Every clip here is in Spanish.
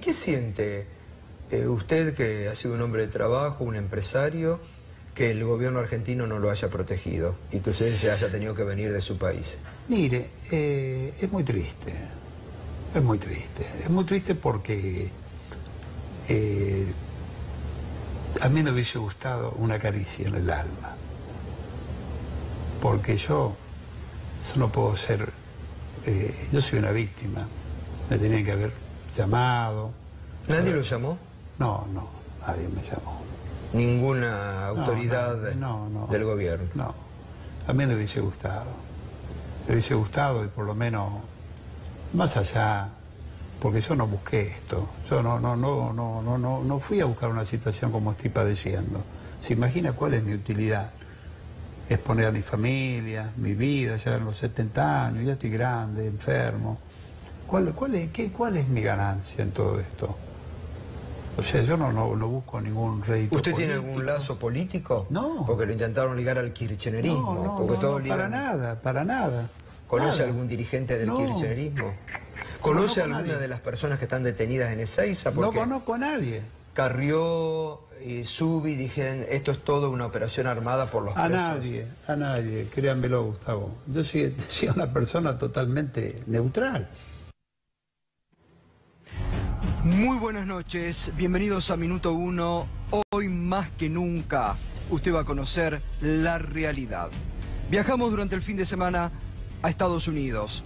¿Qué siente usted, que ha sido un hombre de trabajo, un empresario, que el gobierno argentino no lo haya protegido y que usted se haya tenido que venir de su país? Mire, es muy triste. Es muy triste. Es muy triste porque a mí me hubiese gustado una caricia en el alma. Porque yo no puedo ser... yo soy una víctima. Me tenían que haber llamado. ¿Nadie lo llamó? No, nadie me llamó. ¿Ninguna autoridad del gobierno? No, a mí me hubiese gustado. Me hubiese gustado y por lo menos, más allá, porque yo no busqué esto. Yo no fui a buscar una situación como estoy padeciendo. ¿Se imagina cuál es mi utilidad? Exponer a mi familia, mi vida, ya en los 70 años, ya estoy grande, enfermo. ¿Cuál es mi ganancia en todo esto? O sea, yo no busco ningún rédito ¿Usted político. tiene algún lazo político? No. Porque lo intentaron ligar al kirchnerismo. Para nada. ¿Conoce nada. algún dirigente del kirchnerismo? ¿Conoce alguna de las personas que están detenidas en Ezeiza? No conozco a nadie. Carrió y Subi dijeron, esto es todo una operación armada por los presos. A nadie, créanmelo, Gustavo. Yo soy una persona totalmente neutral. Muy buenas noches, bienvenidos a Minuto 1. Hoy más que nunca usted va a conocer la realidad. Viajamos durante el fin de semana a Estados Unidos,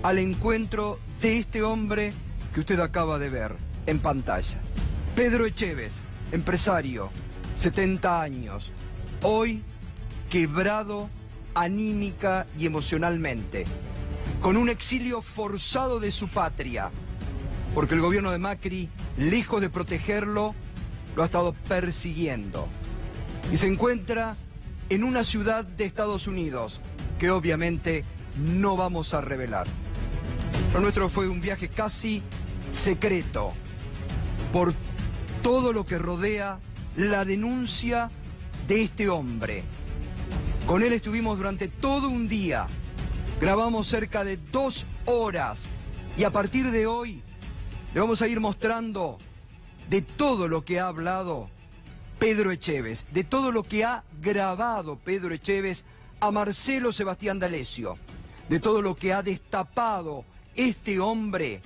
al encuentro de este hombre que usted acaba de ver en pantalla. Pedro Echevez, empresario, 70 años, hoy quebrado anímica y emocionalmente, con un exilio forzado de su patria, porque el gobierno de Macri, lejos de protegerlo, lo ha estado persiguiendo. Y se encuentra en una ciudad de Estados Unidos que obviamente no vamos a revelar. Lo nuestro fue un viaje casi secreto por todo lo que rodea la denuncia de este hombre. Con él estuvimos durante todo un día, grabamos cerca de 2 horas y a partir de hoy le vamos a ir mostrando de todo lo que ha hablado Pedro Echevez, de todo lo que ha grabado Pedro Echevez a Marcelo Sebastián D'Alessio, de todo lo que ha destapado este hombre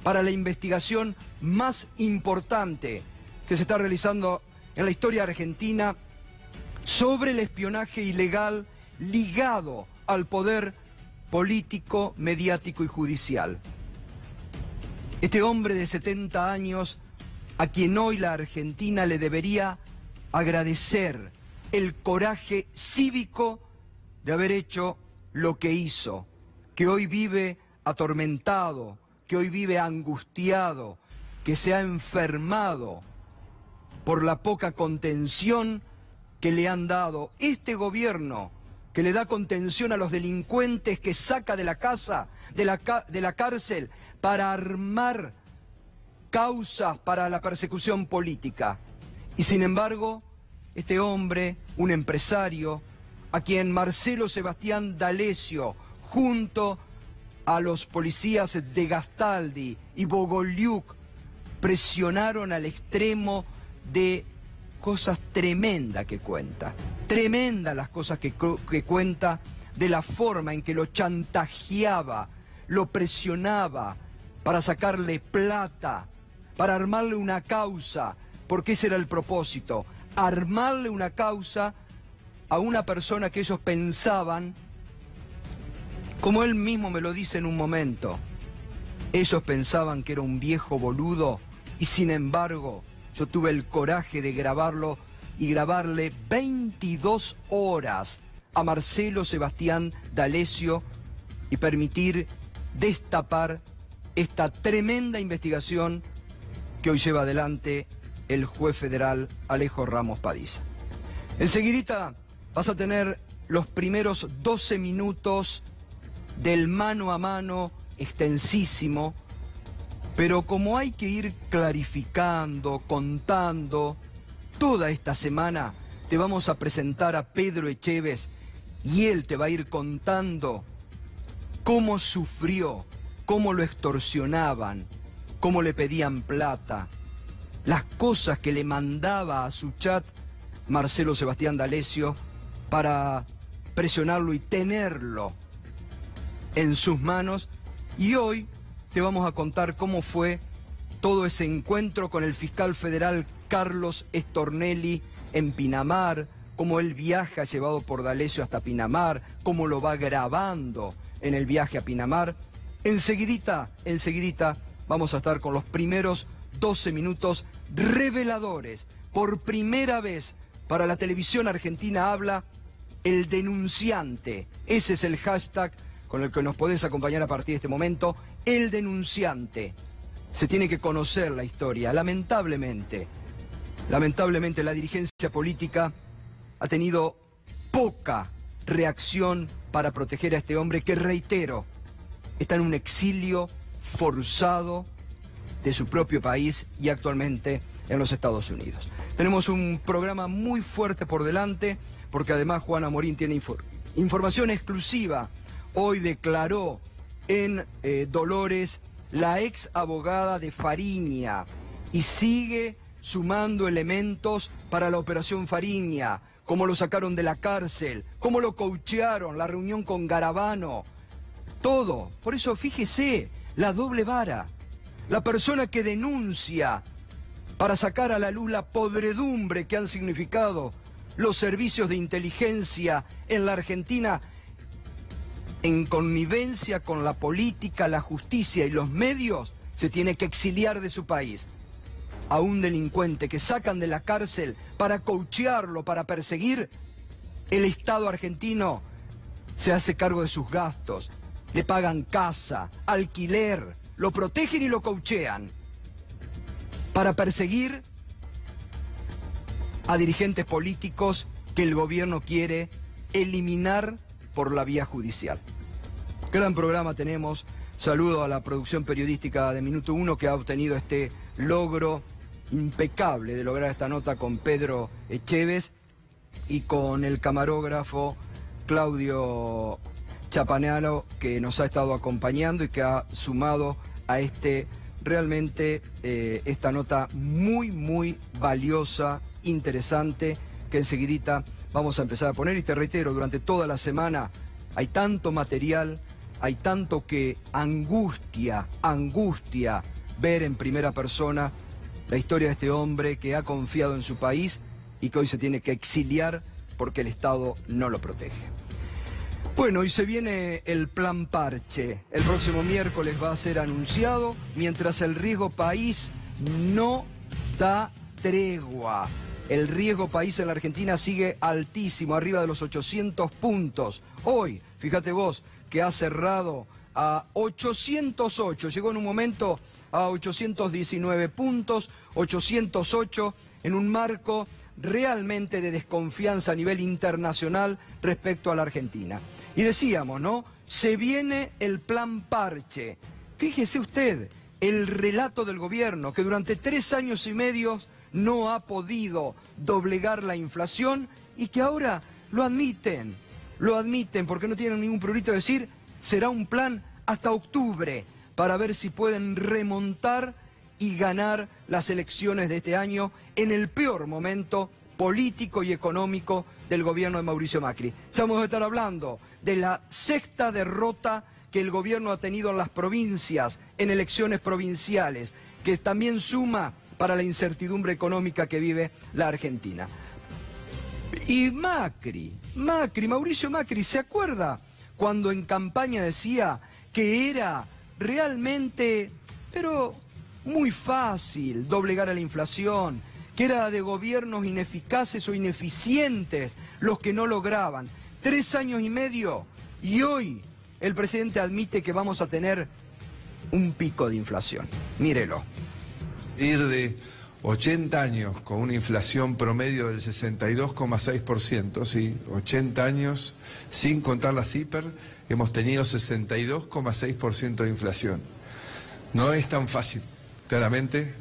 para la investigación más importante que se está realizando en la historia argentina sobre el espionaje ilegal ligado al poder político, mediático y judicial. Este hombre de 70 años, a quien hoy la Argentina le debería agradecer el coraje cívico de haber hecho lo que hizo, que hoy vive atormentado, que hoy vive angustiado, que se ha enfermado por la poca contención que le han dado este gobierno, que le da contención a los delincuentes que saca de la casa, de la cárcel, para armar causas para la persecución política. Y sin embargo, este hombre, un empresario, a quien Marcelo Sebastián D'Alessio, junto a los policías de Gastaldi y Bogoliuk, presionaron al extremo de cosas tremendas que cuenta. Tremendas las cosas que cuenta, de la forma en que lo chantajeaba, lo presionaba para sacarle plata, para armarle una causa, porque ese era el propósito, armarle una causa a una persona que ellos pensaban, como él mismo me lo dice en un momento, ellos pensaban que era un viejo boludo y sin embargo yo tuve el coraje de grabarlo y grabarle 22 horas a Marcelo Sebastián D'Alessio y permitir destapar esta tremenda investigación que hoy lleva adelante el juez federal Alejo Ramos Padilla. Enseguidita vas a tener los primeros 12 minutos del mano a mano extensísimo, pero como hay que ir clarificando, contando, toda esta semana te vamos a presentar a Pedro Echevez y él te va a ir contando cómo sufrió, cómo lo extorsionaban, cómo le pedían plata, las cosas que le mandaba a su chat Marcelo Sebastián D'Alessio para presionarlo y tenerlo en sus manos. Y hoy te vamos a contar cómo fue todo ese encuentro con el fiscal federal Carlos Stornelli en Pinamar, cómo él viaja llevado por D'Alessio hasta Pinamar, cómo lo va grabando en el viaje a Pinamar. Enseguidita vamos a estar con los primeros 12 minutos reveladores. Por primera vez para la televisión argentina habla el denunciante. Ese es el hashtag con el que nos podés acompañar a partir de este momento. El denunciante. Se tiene que conocer la historia. Lamentablemente la dirigencia política ha tenido poca reacción para proteger a este hombre que, reitero, está en un exilio forzado de su propio país y actualmente en los Estados Unidos. Tenemos un programa muy fuerte por delante, porque además Juana Morín tiene información exclusiva. Hoy declaró en Dolores la ex abogada de Fariña y sigue sumando elementos para la operación Fariña, cómo lo sacaron de la cárcel, cómo lo coachearon, la reunión con Garabano, todo. Por eso fíjese, la doble vara. La persona que denuncia para sacar a la luz la podredumbre que han significado los servicios de inteligencia en la Argentina, en connivencia con la política, la justicia y los medios, se tiene que exiliar de su país. A un delincuente que sacan de la cárcel para coachearlo, para perseguir, el Estado argentino se hace cargo de sus gastos, le pagan casa, alquiler, lo protegen y lo coachean para perseguir a dirigentes políticos que el gobierno quiere eliminar por la vía judicial. Gran programa tenemos. Saludo a la producción periodística de Minuto Uno, que ha obtenido este logro impecable de lograr esta nota con Pedro Echeves y con el camarógrafo Claudio Chapanaro, que nos ha estado acompañando y que ha sumado a realmente esta nota muy valiosa, interesante, que enseguidita vamos a empezar a poner. Y te reitero, durante toda la semana hay tanto material, hay tanto que angustia ver en primera persona la historia de este hombre que ha confiado en su país y que hoy se tiene que exiliar porque el Estado no lo protege. Bueno, y se viene el plan Parche. El próximo miércoles va a ser anunciado, mientras el riesgo país no da tregua. El riesgo país en la Argentina sigue altísimo, arriba de los 800 puntos. Hoy, fíjate vos, que ha cerrado a 808, llegó en un momento a 819 puntos, 808, en un marco realmente de desconfianza a nivel internacional respecto a la Argentina. Y decíamos, ¿no? Se viene el plan Parche. Fíjese usted, el relato del gobierno, que durante 3 años y medio no ha podido doblegar la inflación y que ahora lo admiten porque no tienen ningún prurito de decir, será un plan hasta octubre para ver si pueden remontar y ganar las elecciones de este año en el peor momento político y económico del gobierno de Mauricio Macri. Ya vamos a estar hablando de la 6ª derrota que el gobierno ha tenido en las provincias, en elecciones provinciales, que también suma para la incertidumbre económica que vive la Argentina. Y Mauricio Macri, ¿se acuerda cuando en campaña decía que era realmente, pero muy fácil, doblegar a la inflación, que era de gobiernos ineficaces o ineficientes los que no lograban? 3 años y medio y hoy el presidente admite que vamos a tener un pico de inflación. Mírelo. Ir de 80 años con una inflación promedio del 62,6%, sí, 80 años, sin contar las hiper, hemos tenido 62,6% de inflación. No es tan fácil, claramente,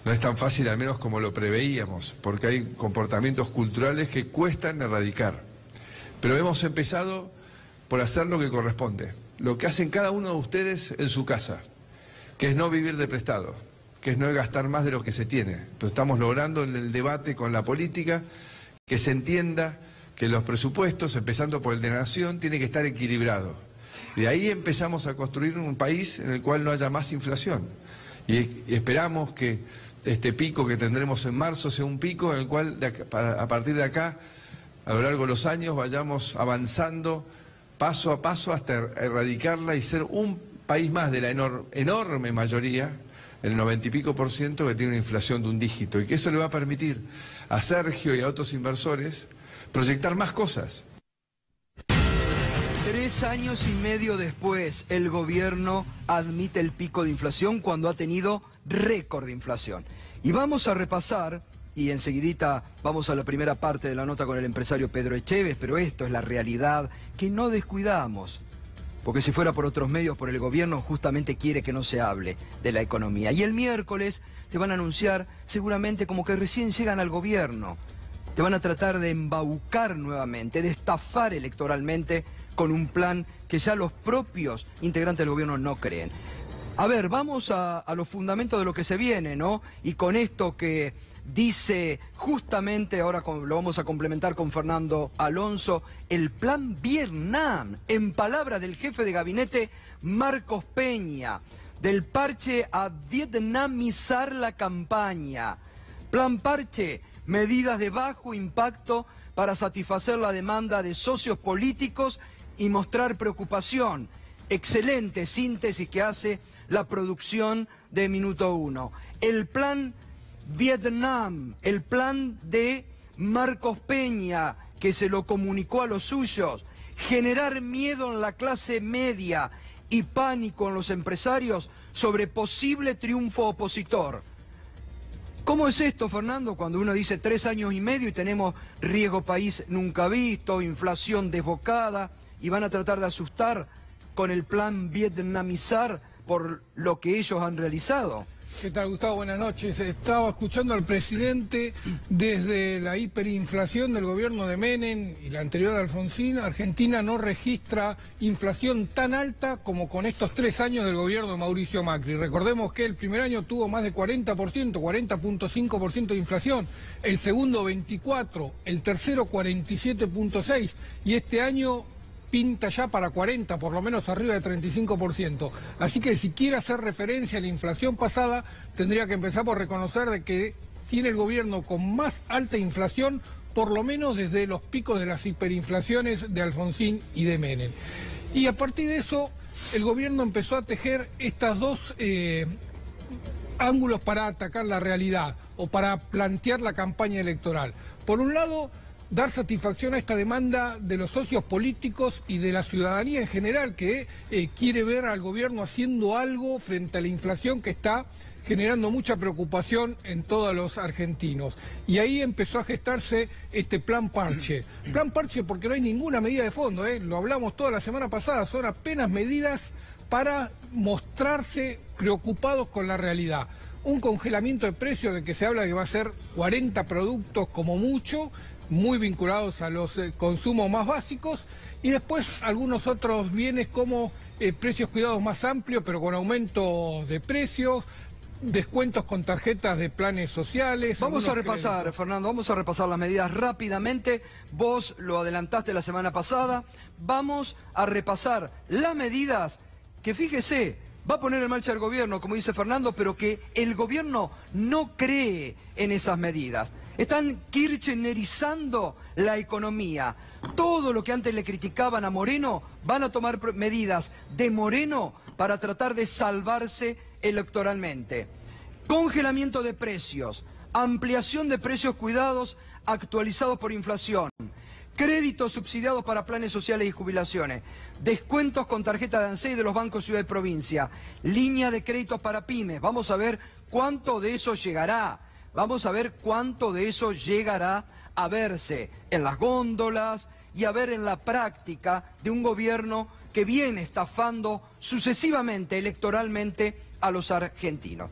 no es tan fácil al menos como lo preveíamos, porque hay comportamientos culturales que cuestan erradicar. Pero hemos empezado por hacer lo que corresponde, lo que hacen cada uno de ustedes en su casa. que es no vivir de prestado, que es no gastar más de lo que se tiene. Entonces estamos logrando en el debate con la política que se entienda que los presupuestos, empezando por el de la Nación, tienen que estar equilibrados. De ahí empezamos a construir un país en el cual no haya más inflación. Y esperamos que este pico que tendremos en marzo sea un pico en el cual a partir de acá, a lo largo de los años, vayamos avanzando paso a paso hasta erradicarla y ser un país más de la enorme mayoría, el 90 y pico %, que tiene una inflación de un dígito, y que eso le va a permitir a Sergio y a otros inversores proyectar más cosas. 3 años y medio después, el gobierno admite el pico de inflación cuando ha tenido récord de inflación. Y vamos a repasar, y enseguidita vamos a la primera parte de la nota con el empresario Pedro Echevez, pero esto es la realidad que no descuidamos. Porque si fuera por otros medios, por el gobierno, justamente quiere que no se hable de la economía. Y el miércoles te van a anunciar, seguramente como que recién llegan al gobierno. Te van a tratar de embaucar nuevamente, de estafar electoralmente con un plan que ya los propios integrantes del gobierno no creen. A ver, vamos a los fundamentos de lo que se viene, ¿no? Y con esto que dice justamente, ahora lo vamos a complementar con Fernando Alonso, el plan Vietnam, en palabras del jefe de gabinete Marcos Peña, del parche a vietnamizar la campaña. Plan parche, medidas de bajo impacto para satisfacer la demanda de socios políticos y mostrar preocupación. Excelente síntesis que hace la producción de Minuto 1. El plan Vietnam, el plan de Marcos Peña, que se lo comunicó a los suyos, generar miedo en la clase media y pánico en los empresarios sobre posible triunfo opositor. ¿Cómo es esto, Fernando, cuando uno dice 3 años y medio y tenemos riesgo país nunca visto, inflación desbocada, y van a tratar de asustar con el plan vietnamizar por lo que ellos han realizado? ¿Qué tal, Gustavo? Buenas noches. Estaba escuchando al presidente desde la hiperinflación del gobierno de Menem y la anterior de Alfonsín. Argentina no registra inflación tan alta como con estos 3 años del gobierno de Mauricio Macri. Recordemos que el primer año tuvo más de 40%, 40.5% de inflación, el segundo 24%, el tercero 47.6% y este año pinta ya para 40, por lo menos arriba de 35%. Así que si quiere hacer referencia a la inflación pasada, tendría que empezar por reconocer de que tiene el gobierno con más alta inflación, por lo menos desde los picos de las hiperinflaciones de Alfonsín y de Menem. Y a partir de eso, el gobierno empezó a tejer estas dos ángulos para atacar la realidad o para plantear la campaña electoral. Por un lado, dar satisfacción a esta demanda de los socios políticos y de la ciudadanía en general, que quiere ver al gobierno haciendo algo frente a la inflación que está generando mucha preocupación en todos los argentinos. Y ahí empezó a gestarse este plan parche. Plan parche porque no hay ninguna medida de fondo, lo hablamos toda la semana pasada, son apenas medidas para mostrarse preocupados con la realidad. Un congelamiento de precios de que se habla que va a ser 40 productos como mucho, muy vinculados a los consumos más básicos, y después algunos otros bienes como precios cuidados más amplios, pero con aumentos de precios, descuentos con tarjetas de planes sociales. Vamos a repasar, Fernando, vamos a repasar las medidas rápidamente. Vos lo adelantaste la semana pasada. Vamos a repasar las medidas que, fíjese, va a poner en marcha el gobierno, como dice Fernando, pero que el gobierno no cree en esas medidas. Están kirchnerizando la economía. Todo lo que antes le criticaban a Moreno, van a tomar medidas de Moreno para tratar de salvarse electoralmente. Congelamiento de precios, ampliación de precios cuidados actualizados por inflación, créditos subsidiados para planes sociales y jubilaciones, descuentos con tarjeta de ANSES de los bancos ciudad y provincia, línea de créditos para pymes. Vamos a ver cuánto de eso llegará. Vamos a ver cuánto de eso llegará a verse en las góndolas y a ver en la práctica de un gobierno que viene estafando sucesivamente electoralmente a los argentinos.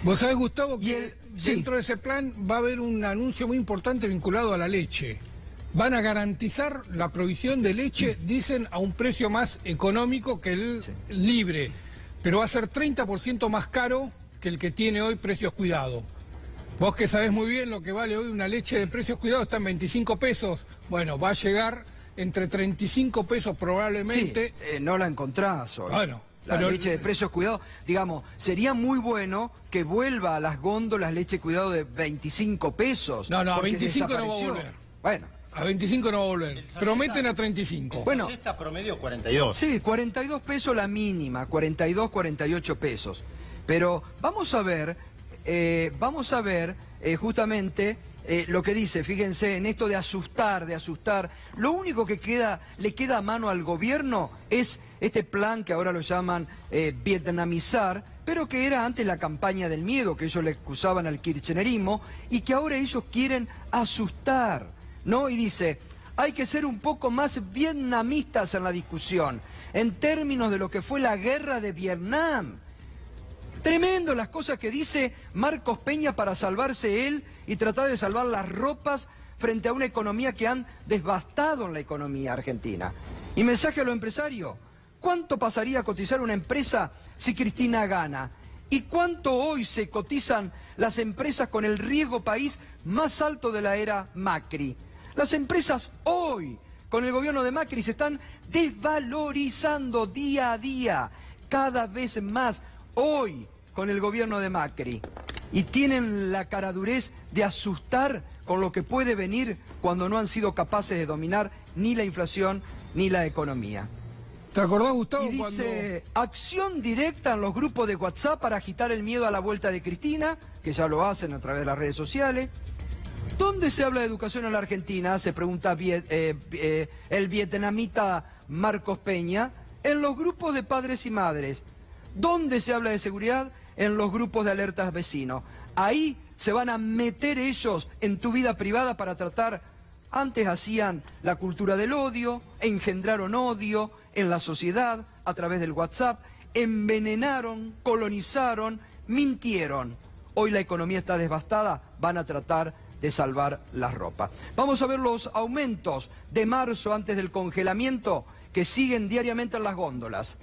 Vos sabés, Gustavo, que dentro de ese plan va a haber un anuncio muy importante vinculado a la leche. Van a garantizar la provisión de leche, dicen, a un precio más económico que el libre. pero va a ser 30% más caro que el que tiene hoy Precios Cuidado. Vos que sabés muy bien lo que vale hoy una leche de Precios Cuidado, está en 25 pesos. Bueno, va a llegar entre 35 pesos probablemente. Sí, no la encontrás hoy. Bueno, La pero leche de Precios Cuidado, digamos, sería muy bueno que vuelva a las góndolas leche Cuidado de 25 pesos. No, a porque 25 no va a desapareció. volver. Bueno. A 25 no va a volver. Prometen a 35. Bueno, Está promedio 42. sí, 42 pesos la mínima, 42, 48 pesos. Pero vamos a ver justamente lo que dice, fíjense, en esto de asustar. Lo único que le queda a mano al gobierno es este plan que ahora lo llaman vietnamizar, pero que era antes la campaña del miedo, que ellos le acusaban al kirchnerismo, y que ahora ellos quieren asustar, ¿no? Y dice, hay que ser un poco más vietnamistas en la discusión, en términos de lo que fue la guerra de Vietnam. Tremendo las cosas que dice Marcos Peña para salvarse él y tratar de salvar las ropas frente a una economía que han devastado en la economía argentina. Y mensaje a los empresarios, ¿cuánto pasaría a cotizar una empresa si Cristina gana? ¿Y cuánto hoy se cotizan las empresas con el riesgo país más alto de la era Macri? Las empresas hoy, con el gobierno de Macri, se están desvalorizando día a día, cada vez más. Hoy, con el gobierno de Macri, y tienen la caradurez de asustar con lo que puede venir cuando no han sido capaces de dominar ni la inflación ni la economía. ¿Te acordás, Gustavo? Y dice, acción directa en los grupos de WhatsApp para agitar el miedo a la vuelta de Cristina, que ya lo hacen a través de las redes sociales. ¿Dónde se habla de educación en la Argentina? Se pregunta el vietnamita Marcos Peña. En los grupos de padres y madres. ¿Dónde se habla de seguridad? En los grupos de alertas vecinos. Ahí se van a meter ellos en tu vida privada para tratar. Antes hacían la cultura del odio, engendraron odio en la sociedad a través del WhatsApp, envenenaron, colonizaron, mintieron. Hoy la economía está devastada, van a tratar de salvar la ropa. Vamos a ver los aumentos de marzo antes del congelamiento que siguen diariamente en las góndolas.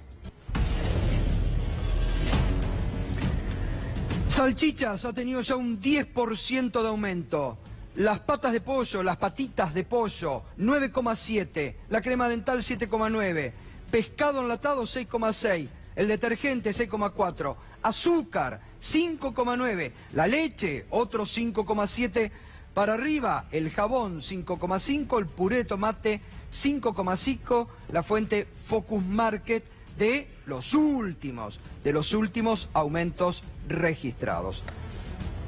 Salchichas ha tenido ya un 10% de aumento. Las patas de pollo, las patitas de pollo, 9,7. La crema dental, 7,9. Pescado enlatado, 6,6. El detergente, 6,4. Azúcar, 5,9. La leche, otro 5,7 para arriba. El jabón, 5,5. El puré de tomate, 5,5. La fuente Focus Market de los últimos aumentos registrados.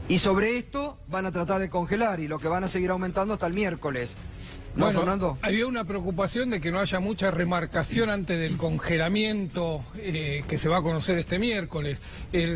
Y sobre esto van a tratar de congelar y lo que van a seguir aumentando hasta el miércoles. ¿No, bueno, Fernando? Había una preocupación de que no haya mucha remarcación antes del congelamiento que se va a conocer este miércoles.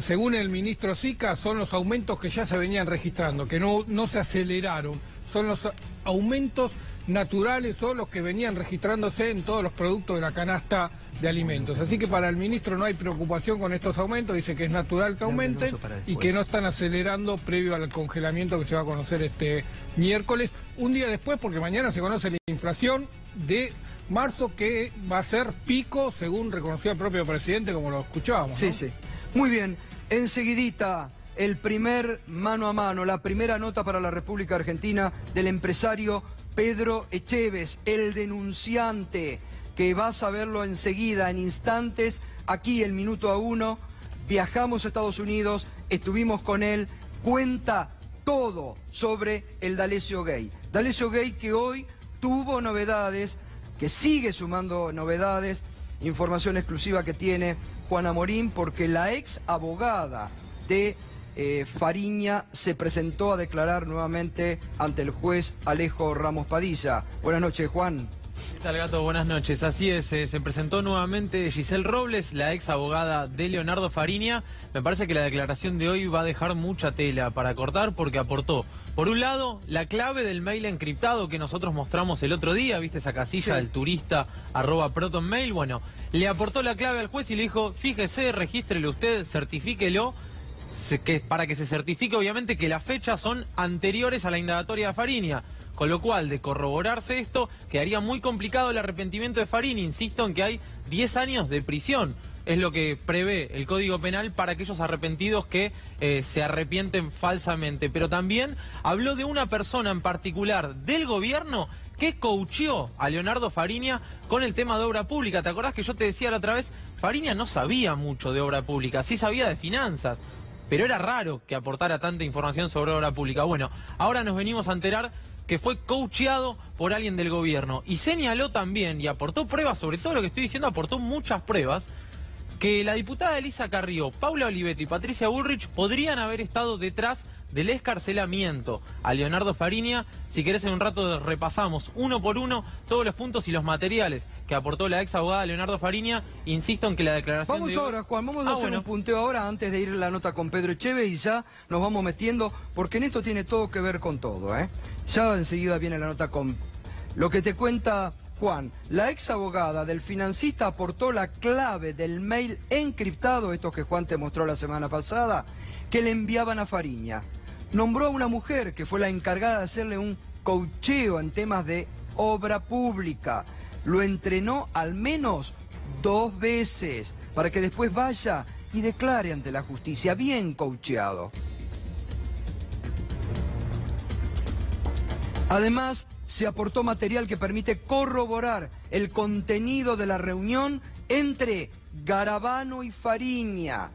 Según el ministro Sica, son los aumentos que ya se venían registrando, que no se aceleraron. Son los aumentos naturales, son los que venían registrándose en todos los productos de la canasta de alimentos. Así que para el ministro no hay preocupación con estos aumentos, dice que es natural que aumenten y que no están acelerando previo al congelamiento que se va a conocer este miércoles, un día después, porque mañana se conoce la inflación de marzo, que va a ser pico, según reconoció el propio presidente, como lo escuchábamos, ¿no? Sí. Muy bien, enseguidita el primer mano a mano, la primera nota para la República Argentina del empresario Pedro Echeves, el denunciante, que vas a verlo enseguida, en instantes, aquí el Minuto a Uno. Viajamos a Estados Unidos, estuvimos con él, cuenta todo sobre el D'Alessio Gay. D'Alessio Gay que hoy tuvo novedades, que sigue sumando novedades, información exclusiva que tiene Juana Morín, porque la ex abogada de Fariña se presentó a declarar nuevamente ante el juez Alejo Ramos Padilla. Buenas noches, Juan. ¿Qué tal, Gato? Buenas noches. Así es, se presentó nuevamente Giselle Robles, la ex abogada de Leonardo Fariña. Me parece que la declaración de hoy va a dejar mucha tela para cortar, porque aportó, por un lado, la clave del mail encriptado que nosotros mostramos el otro día, ¿viste esa casilla del turista @protonmail? Bueno, le aportó la clave al juez y le dijo, fíjese, regístrele usted, certifíquelo, para que se certifique obviamente que las fechas son anteriores a la indagatoria de Fariña. Con lo cual, de corroborarse esto, quedaría muy complicado el arrepentimiento de Fariña. Insisto en que hay 10 años de prisión. es lo que prevé el Código Penal para aquellos arrepentidos que se arrepienten falsamente. Pero también habló de una persona en particular del gobierno que coacheó a Leonardo Fariña con el tema de obra pública. ¿Te acordás que yo te decía la otra vez? Fariña no sabía mucho de obra pública, sí sabía de finanzas, pero era raro que aportara tanta información sobre obra pública. Bueno, ahora nos venimos a enterar que fue coacheado por alguien del gobierno y señaló también, y aportó pruebas, sobre todo lo que estoy diciendo, aportó muchas pruebas, que la diputada Elisa Carrió, Paula Oliveto y Patricia Bullrich podrían haber estado detrás del escarcelamiento a Leonardo Fariña. Si querés, en un rato repasamos uno por uno todos los puntos y los materiales que aportó la ex abogada Leonardo Fariña. Insisto en que la declaración Vamos ahora, Juan, vamos a hacer un punteo ahora antes de ir a la nota con Pedro Echeve y ya nos vamos metiendo, porque en esto tiene todo que ver con todo, ¿eh? Ya enseguida viene la nota con lo que te cuenta Juan. La ex abogada del financista aportó la clave del mail encriptado, esto que Juan te mostró la semana pasada, que le enviaban a Fariña. Nombró a una mujer que fue la encargada de hacerle un coacheo en temas de obra pública. Lo entrenó al menos 2 veces para que después vaya y declare ante la justicia. Bien coacheado. Además, se aportó material que permite corroborar el contenido de la reunión entre Garabano y Fariña.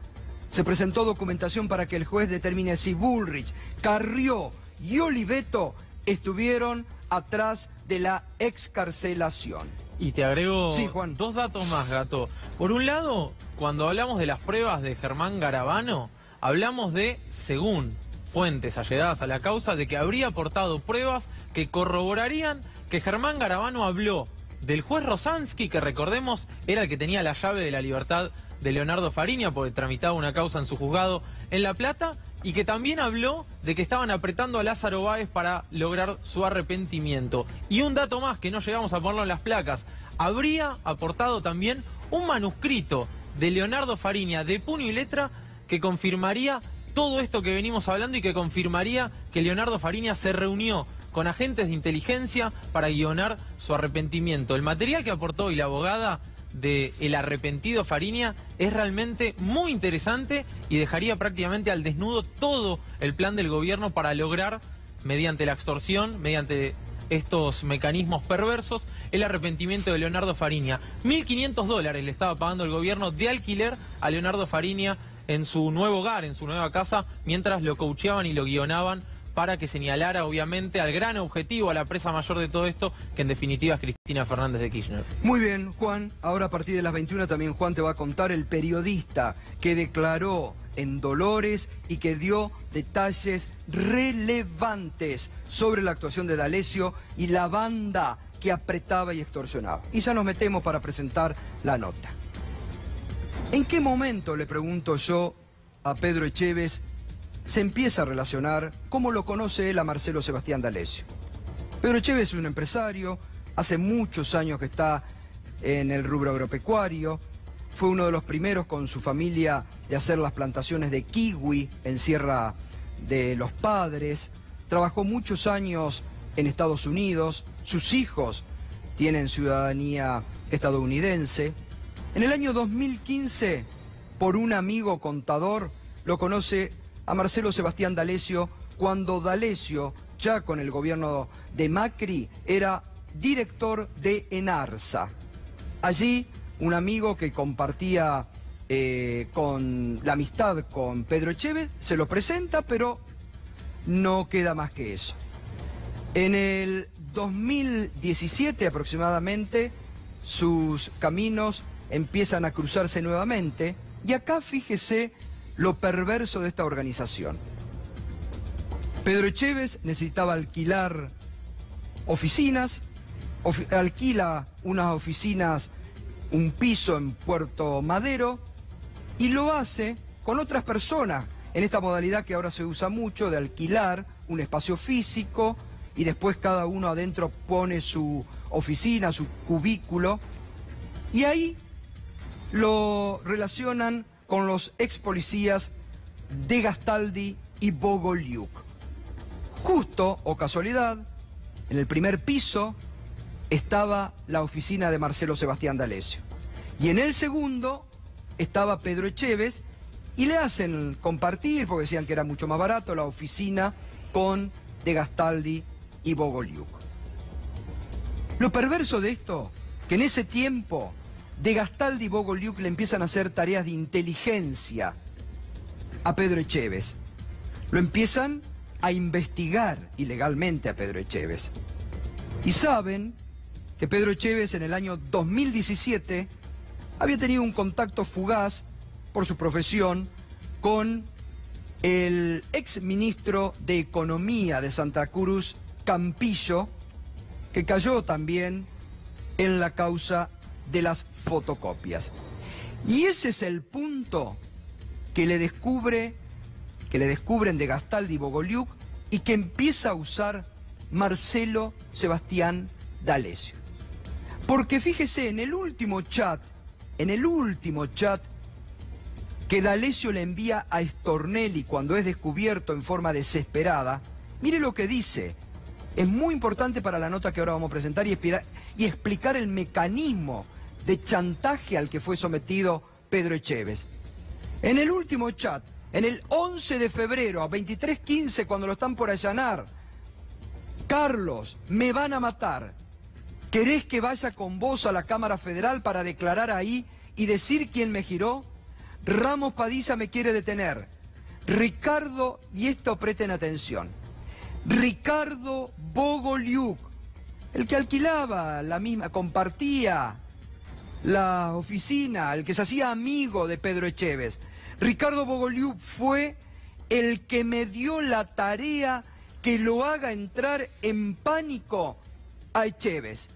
Se presentó documentación para que el juez determine si Bullrich, Carrió y Oliveto estuvieron atrás de la excarcelación. Y te agrego sí, Juan, 2 datos más, Gato. Por un lado, cuando hablamos de las pruebas de Germán Garabano, hablamos de, según fuentes allegadas a la causa, de que habría aportado pruebas que corroborarían que Germán Garabano habló del juez Rosansky, que recordemos era el que tenía la llave de la libertad de Leonardo Fariña porque tramitaba una causa en su juzgado en La Plata, y que también habló de que estaban apretando a Lázaro Báez para lograr su arrepentimiento. Y un dato más que no llegamos a ponerlo en las placas: habría aportado también un manuscrito de Leonardo Fariña de puño y letra que confirmaría todo esto que venimos hablando y que confirmaría que Leonardo Fariña se reunió con agentes de inteligencia para guionar su arrepentimiento. El material que aportó y la abogada del arrepentido Fariña es realmente muy interesante y dejaría prácticamente al desnudo todo el plan del gobierno para lograr, mediante la extorsión, mediante estos mecanismos perversos, el arrepentimiento de Leonardo Fariña. $1.500 le estaba pagando el gobierno de alquiler a Leonardo Fariña en su nuevo hogar, en su nueva casa, mientras lo coacheaban y lo guionaban para que señalara, obviamente, al gran objetivo, a la presa mayor de todo esto, que en definitiva es Cristina Fernández de Kirchner. Muy bien, Juan. Ahora a partir de las 21 también Juan te va a contar el periodista que declaró en Dolores y que dio detalles relevantes sobre la actuación de D'Alessio y la banda que apretaba y extorsionaba. Y ya nos metemos para presentar la nota. ¿En qué momento, le pregunto yo a Pedro Echeves, se empieza a relacionar, como lo conoce él, a Marcelo Sebastián D'Alessio? Pedro Echeves es un empresario, hace muchos años que está en el rubro agropecuario, fue uno de los primeros con su familia de hacer las plantaciones de kiwi en Sierra de los Padres, trabajó muchos años en Estados Unidos, sus hijos tienen ciudadanía estadounidense. En el año 2015, por un amigo contador, lo conoce a Marcelo Sebastián D'Alessio cuando D'Alessio, ya con el gobierno de Macri, era director de Enarsa. Allí, un amigo que compartía con la amistad con Pedro Echeves, se lo presenta, pero no queda más que eso. En el 2017 aproximadamente, sus caminos empiezan a cruzarse nuevamente, y acá fíjese lo perverso de esta organización. Pedro Echeves necesitaba alquilar oficinas, alquila unas oficinas, un piso en Puerto Madero, y lo hace con otras personas, en esta modalidad que ahora se usa mucho, de alquilar un espacio físico, y después cada uno adentro pone su oficina, su cubículo, y ahí lo relacionan con los ex policías de Gastaldi y Bogolyuk. Justo, o casualidad, en el primer piso estaba la oficina de Marcelo Sebastián D'Alessio. Y en el segundo estaba Pedro Echevez y le hacen compartir, porque decían que era mucho más barato, la oficina con De Gastaldi y Bogolyuk. Lo perverso de esto, que en ese tiempo De Gastaldi y Bogolyuk le empiezan a hacer tareas de inteligencia a Pedro Echevez. Lo empiezan a investigar ilegalmente a Pedro Echevez. Y saben que Pedro Echevez en el año 2017 había tenido un contacto fugaz por su profesión con el ex ministro de Economía de Santa Cruz, Campillo, que cayó también en la causa de las fotocopias. Y ese es el punto que le descubren De Gastaldi y Bogolyuk y que empieza a usar Marcelo Sebastián D'Alessio. Porque fíjese, en el último chat que D'Alessio le envía a Stornelli cuando es descubierto en forma desesperada, mire lo que dice. Es muy importante para la nota que ahora vamos a presentar y explicar el mecanismo de chantaje al que fue sometido Pedro Echevez. En el último chat, en el 11 de febrero a 23:15, cuando lo están por allanar: Carlos, me van a matar. ¿Querés que vaya con vos a la Cámara Federal para declarar ahí y decir quién me giró? Ramos Padilla me quiere detener. Ricardo, y esto presten atención, Ricardo Bogolyuk, el que alquilaba la misma, compartía la oficina, el que se hacía amigo de Pedro Echevez. Ricardo Bogolyuk fue el que me dio la tarea que lo haga entrar en pánico a Echevez.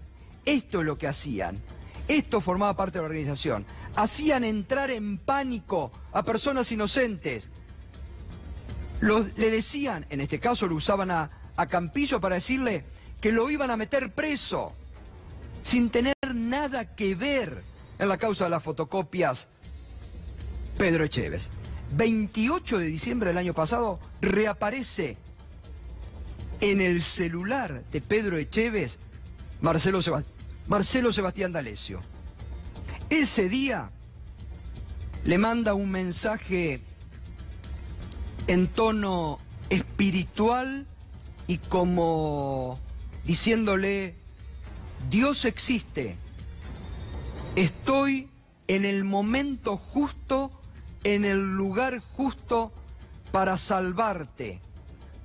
Esto es lo que hacían. Esto formaba parte de la organización. Hacían entrar en pánico a personas inocentes. Le decían, en este caso lo usaban a Campillo para decirle que lo iban a meter preso, sin tener nada que ver en la causa de las fotocopias. Pedro Echevez, 28 de diciembre del año pasado, reaparece en el celular de Pedro Echevez Marcelo Sebastián D'Alessio. Ese día le manda un mensaje en tono espiritual y como diciéndole: Dios existe, estoy en el momento justo, en el lugar justo para salvarte.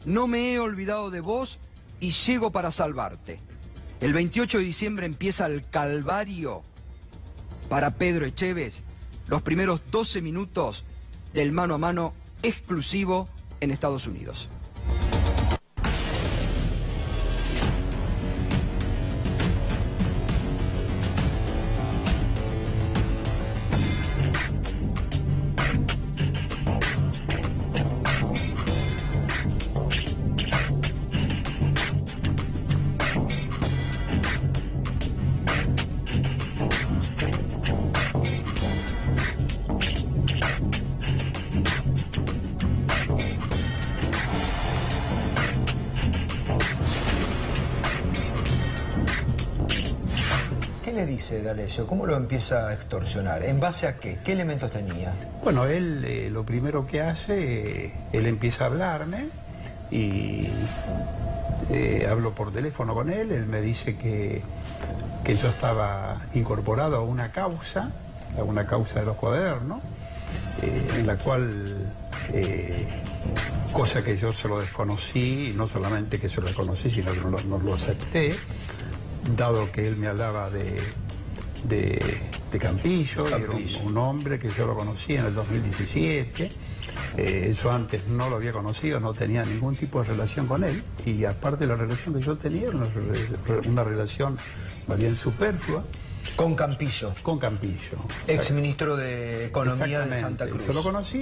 No me he olvidado de vos y llego para salvarte. El 28 de diciembre empieza el calvario para Pedro Echevez, los primeros 12 minutos del mano a mano exclusivo en Estados Unidos. ¿Qué le dice D'Alessio? ¿Cómo lo empieza a extorsionar? ¿En base a qué? ¿Qué elementos tenía? Bueno, él lo primero que hace, él empieza a hablarme y hablo por teléfono con él. Él me dice que yo estaba incorporado a una causa de los cuadernos, en la cual, cosa que yo se lo desconocí, y no solamente que se lo desconocí, sino que no lo acepté, dado que él me hablaba de Campillo, y era un hombre que yo lo conocí en el 2017. Yo antes no lo había conocido, no tenía ningún tipo de relación con él, y aparte la relación que yo tenía era una relación más bien superflua. Con Campillo. Con Campillo. Ex ministro de Economía de Santa Cruz. Yo lo conocí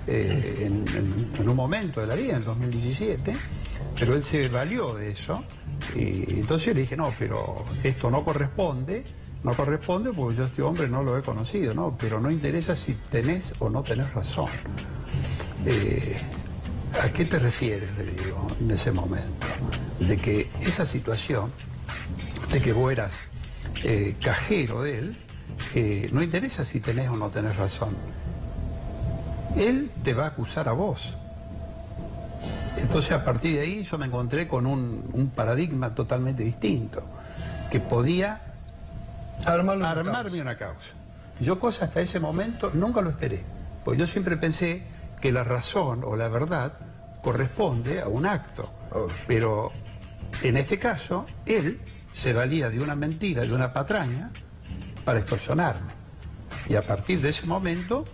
en un momento de la vida, en el 2017, pero él se valió de eso. Y entonces yo le dije, no, pero esto no corresponde porque yo a este hombre no lo he conocido, ¿no? Pero no interesa si tenés o no tenés razón. ¿A qué te refieres? Le digo, en ese momento. De que esa situación, de que vos eras cajero de él, no interesa si tenés o no tenés razón. Él te va a acusar a vos. Entonces, a partir de ahí yo me encontré con un paradigma totalmente distinto, que podía armarme una causa. Yo, cosa hasta ese momento, nunca lo esperé, porque yo siempre pensé que la razón o la verdad corresponde a un acto. Pero en este caso, él se valía de una mentira, de una patraña, para extorsionarme. Y a partir de ese momento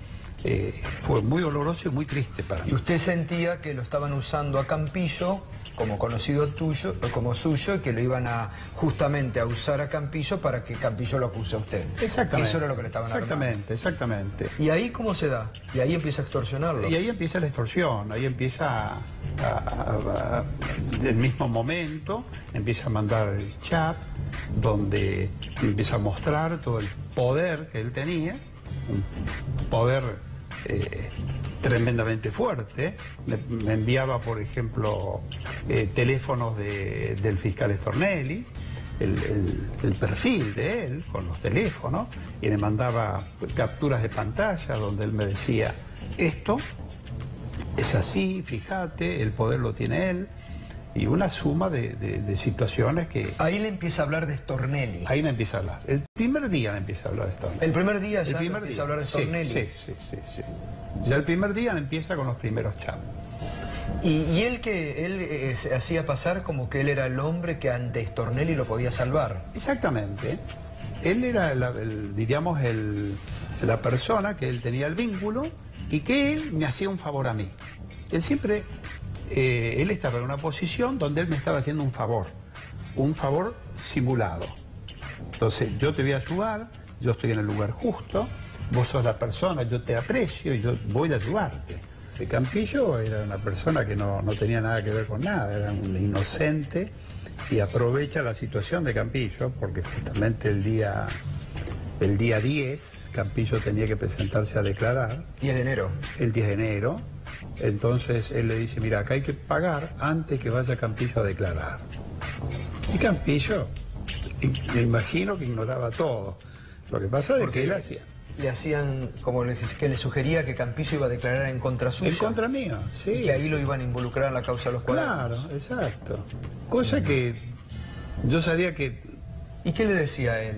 fue muy doloroso y muy triste para mí. Y usted sentía que lo estaban usando a Campillo como conocido tuyo, como suyo, y que lo iban justamente a usar a Campillo para que Campillo lo acuse a usted. Exactamente. Eso era lo que le estaban armando. Exactamente. ¿Y ahí cómo se da? Y ahí empieza a extorsionarlo. Y ahí empieza la extorsión, ahí empieza del mismo momento, empieza a mandar el chat, donde empieza a mostrar todo el poder que él tenía, un poder tremendamente fuerte. Me enviaba, por ejemplo, teléfonos del fiscal Stornelli, el perfil de él con los teléfonos, y le mandaba capturas de pantalla donde él me decía: esto es así, fíjate, el poder lo tiene él, y una suma de situaciones que... Ahí le empieza a hablar de Stornelli. Ahí me empieza a hablar. El primer día me empieza a hablar de Stornelli. ¿El primer día ya empieza a hablar de Stornelli? Sí. Ya el primer día me empieza con los primeros chats. Y él se hacía pasar como que él era el hombre que ante Stornelli lo podía salvar. Exactamente. Él era, diríamos, la persona que él tenía el vínculo y que él me hacía un favor a mí. Él siempre, él estaba en una posición donde él me estaba haciendo un favor simulado. Entonces, yo te voy a ayudar, yo estoy en el lugar justo, vos sos la persona, yo te aprecio y yo voy a ayudarte. Campillo era una persona que no tenía nada que ver con nada, era un inocente, y aprovecha la situación de Campillo, porque justamente el día 10, Campillo tenía que presentarse a declarar. 10 de enero. El 10 de enero. Entonces él le dice: mira, acá hay que pagar antes que vaya Campillo a declarar. Y Campillo, me imagino que ignoraba todo. Lo que pasa es que él hacía... Le hacían, como que le sugería que Campillo iba a declarar en contra suya. En contra mío, sí. Y que ahí lo iban a involucrar en la causa de los cuadernos. Claro, exacto. Cosa que yo sabía que... ¿Y qué le decía él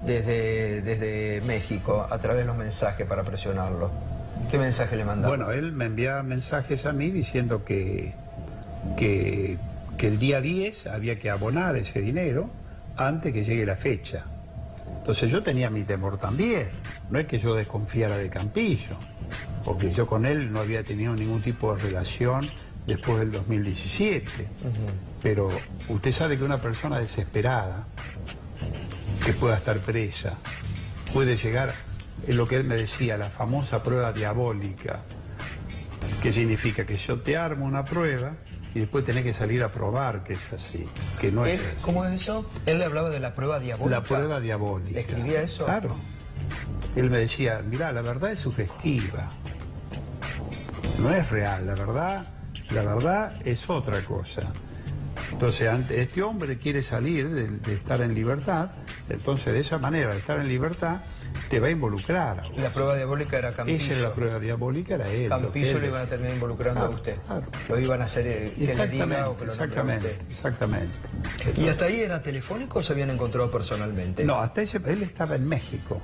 desde México a través de los mensajes para presionarlo? ¿Qué mensaje le mandaba? Bueno, él me enviaba mensajes a mí diciendo que el día 10 había que abonar ese dinero antes que llegue la fecha. Entonces yo tenía mi temor también. No es que yo desconfiara de Campillo, porque yo con él no había tenido ningún tipo de relación después del 2017. Pero usted sabe que una persona desesperada, que pueda estar presa, puede llegar, en lo que él me decía, la famosa prueba diabólica, que significa que yo te armo una prueba y después tenés que salir a probar que es así, que no es así. ¿Cómo es eso? Él le hablaba de la prueba diabólica. La prueba diabólica. ¿Le escribía eso? Claro. Él me decía: mirá, la verdad es sugestiva, no es real, la verdad es otra cosa. Entonces, este hombre quiere salir de estar en libertad, entonces de esa manera, de estar en libertad, te va a involucrar a vos. Y la prueba diabólica era Campillo. Esa era la prueba diabólica, era él. Campillo le iban a terminar involucrando a usted. Claro. Lo iban a hacer que le diga o que lo nombre a usted. Exactamente. ¿Y hasta ahí era telefónico o se habían encontrado personalmente? No, hasta él estaba en México.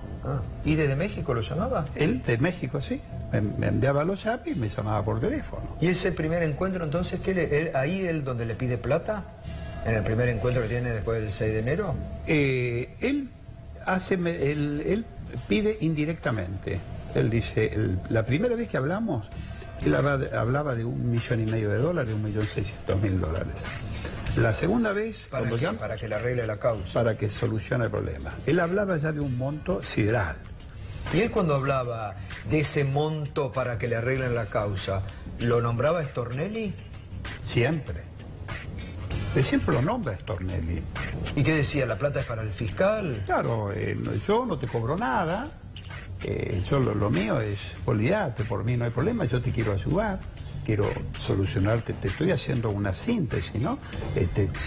¿Y desde México lo llamaba? Él de México, sí. Me enviaba los apps y me llamaba por teléfono. ¿Y ese primer encuentro entonces, ahí él donde le pide plata? ¿En el primer encuentro que tiene después del 6 de enero? Él pide indirectamente. Él dice, la primera vez que hablamos, él hablaba de $1,5 millones de dólares, $1.600.000. La segunda vez... ¿Para que le arregle la causa? Para que solucione el problema. Él hablaba ya de un monto sideral. Y él cuando hablaba de ese monto para que le arreglen la causa, ¿lo nombraba Stornelli? Siempre. Él siempre lo nombra Stornelli. ¿Y qué decía? ¿La plata es para el fiscal? Claro, yo no te cobro nada, yo lo mío es, olvídate, por mí no hay problema, yo te quiero ayudar. quiero solucionarte, te estoy haciendo una síntesis, ¿no?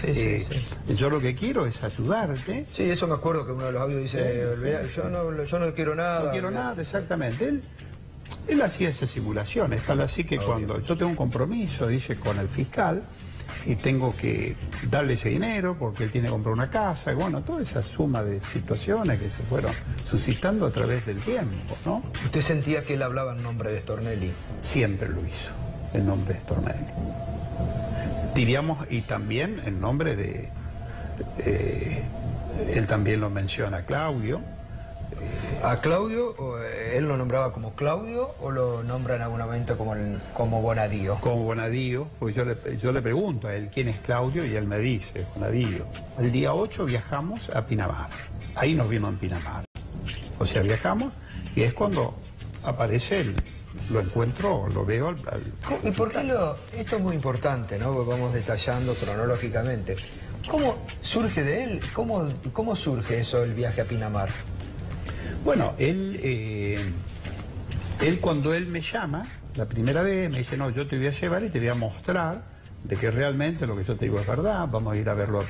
Sí. Yo lo que quiero es ayudarte. Sí, eso me acuerdo que uno de los audios dice, yo no quiero nada. No quiero nada, exactamente. Él hacía esa simulación, es tal así que cuando yo tengo un compromiso, dice, con el fiscal, y tengo que darle ese dinero porque él tiene que comprar una casa, y bueno, toda esa suma de situaciones que se fueron suscitando a través del tiempo, ¿no? ¿Usted sentía que él hablaba en nombre de Stornelli? Siempre lo hizo, en nombre de Stornelli. Diríamos, y también en nombre de... él también lo menciona a Claudio. ¿A Claudio? ¿Él lo nombraba como Claudio o lo nombra en algún momento como Bonadío? Como Bonadío, porque yo le pregunto a él quién es Claudio y él me dice, Bonadío. El día 8 viajamos a Pinamar, ahí nos vimos en Pinamar. O sea, viajamos y es cuando aparece él, lo encuentro, lo veo ¿Y por qué esto es muy importante, ¿no? Porque vamos detallando cronológicamente. ¿Cómo surge de él? ¿Cómo surge eso, el viaje a Pinamar? Bueno, él cuando él me llama, la primera vez, me dice, no, yo te voy a llevar y te voy a mostrar de que realmente lo que yo te digo es verdad, vamos a ir a verlo